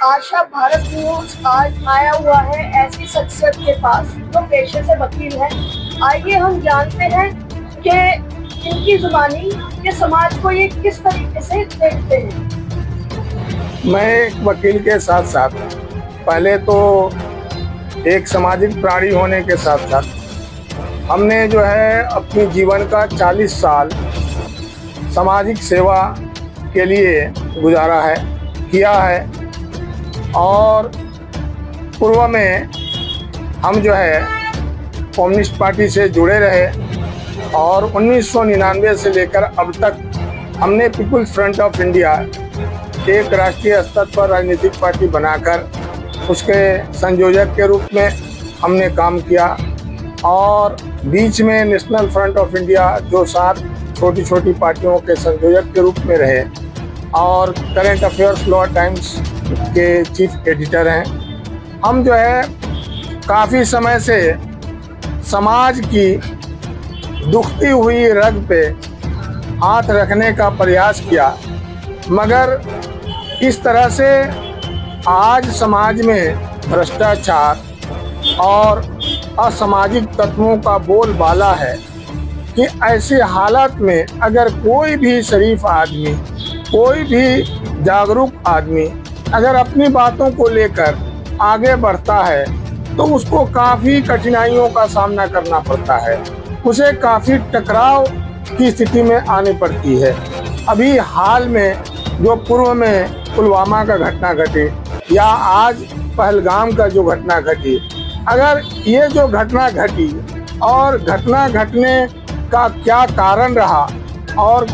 आशा Bharat news आज आया हुआ है ऐसी शख्सियत के पास जो पेशे से वकील है। आइए हम जानते हैं कि इनकी जुबानी ये समाज को ये किस तरीके से देखते हैं। मैं एक वकील के साथ साथ पहले तो एक सामाजिक प्राणी होने के साथ साथ हमने जो है अपनी जीवन का 40 साल सामाजिक सेवा के लिए गुजारा है, किया है। और पूर्व में हम जो है कम्युनिस्ट पार्टी से जुड़े रहे और 1999 से लेकर अब तक हमने पीपुल्स फ्रंट ऑफ इंडिया एक राष्ट्रीय स्तर पर राजनीतिक पार्टी बनाकर उसके संयोजक के रूप में हमने काम किया। और बीच में नेशनल फ्रंट ऑफ इंडिया जो 7 छोटी छोटी पार्टियों के संयोजक के रूप में रहे और करंट अफेयर्स लॉ टाइम्स के चीफ एडिटर हैं। हम जो है काफ़ी समय से समाज की दुखती हुई रग पे हाथ रखने का प्रयास किया, मगर इस तरह से आज समाज में भ्रष्टाचार और असामाजिक तत्वों का बोलबाला है कि ऐसे हालात में अगर कोई भी शरीफ आदमी, कोई भी जागरूक आदमी अगर अपनी बातों को लेकर आगे बढ़ता है तो उसको काफ़ी कठिनाइयों का सामना करना पड़ता है, उसे काफ़ी टकराव की स्थिति में आनी पड़ती है। अभी हाल में जो पूर्व में पुलवामा का घटना घटी या आज पहलगाम का जो घटना घटी, अगर ये जो घटना घटी और घटना घटने का क्या कारण रहा और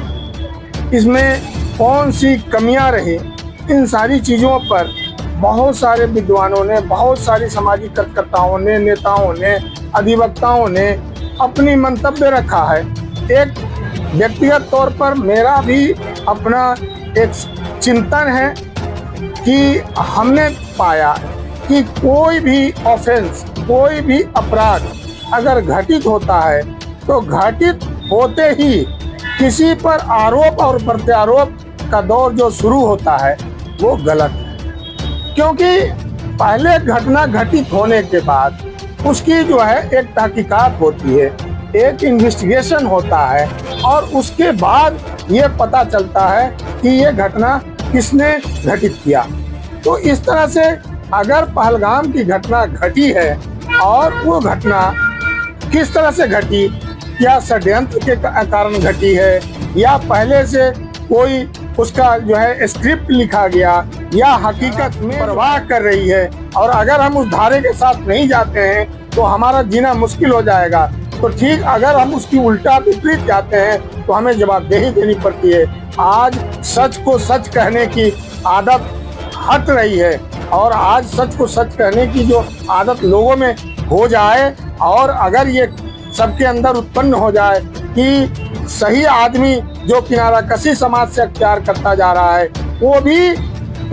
इसमें कौन सी कमियां रही, इन सारी चीज़ों पर बहुत सारे विद्वानों ने, बहुत सारी सामाजिक कार्यकर्ताओं ने, नेताओं ने, अधिवक्ताओं ने अपनी मंतव्य रखा है। एक व्यक्तिगत तौर पर मेरा भी अपना एक चिंतन है कि हमने पाया कि कोई भी ऑफेंस, कोई भी अपराध अगर घटित होता है तो घटित होते ही किसी पर आरोप और प्रत्यारोप का दौर जो शुरू होता है वो गलत है। क्योंकि पहले घटना घटित होने के बाद उसकी जो है एक तहकीकात होती है, एक इन्वेस्टिगेशन होता है और उसके बाद ये पता चलता है कि ये घटना किसने घटित किया। तो इस तरह से अगर पहलगाम की घटना घटी है और वो घटना किस तरह से घटी, क्या षड्यंत्र के कारण घटी है या पहले से कोई उसका जो है स्क्रिप्ट लिखा गया या हकीकत में परवाह कर रही है, और अगर हम उस धारे के साथ नहीं जाते हैं तो हमारा जीना मुश्किल हो जाएगा। तो ठीक अगर हम उसकी उल्टा विपरीत जाते हैं तो हमें जवाबदेही देनी पड़ती है। आज सच को सच कहने की आदत हट रही है और आज सच को सच कहने की जो आदत लोगों में हो जाए और अगर ये सबके अंदर उत्पन्न हो जाए कि सही आदमी जो किनारा कसी समाज से अख्तियार करता जा रहा है वो भी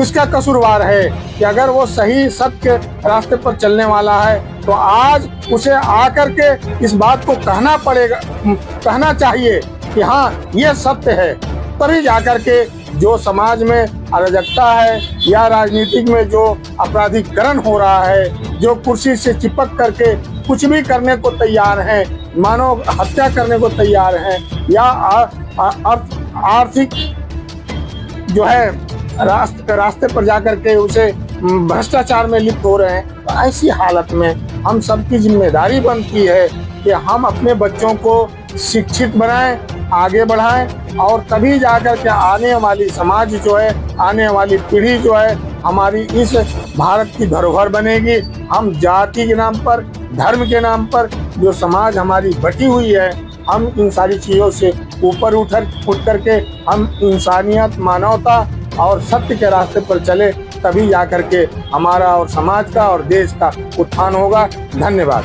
इसका कसूरवार है कि अगर वो सही सत्य रास्ते पर चलने वाला है तो आज उसे आकर के इस बात को कहना पड़ेगा, कहना चाहिए कि हाँ ये सत्य है। तभी जाकर के जो समाज में अराजकता है या राजनीतिक में जो अपराधीकरण हो रहा है, जो कुर्सी से चिपक करके कुछ भी करने को तैयार हैं, मानव हत्या करने को तैयार हैं या आर्थिक जो है रास्ते पर जाकर के उसे भ्रष्टाचार में लिप्त हो रहे हैं, तो ऐसी हालत में हम सबकी जिम्मेदारी बनती है कि हम अपने बच्चों को शिक्षित बनाएं, आगे बढ़ाएं और तभी जाकर के आने वाली समाज जो है, आने वाली पीढ़ी जो है हमारी इस भारत की धरोहर बनेगी। हम जाति के नाम पर, धर्म के नाम पर जो समाज हमारी बटी हुई है, हम इन सारी चीज़ों से ऊपर उठ करके हम इंसानियत, मानवता और सत्य के रास्ते पर चले, तभी जाकर के हमारा और समाज का और देश का उत्थान होगा। धन्यवाद।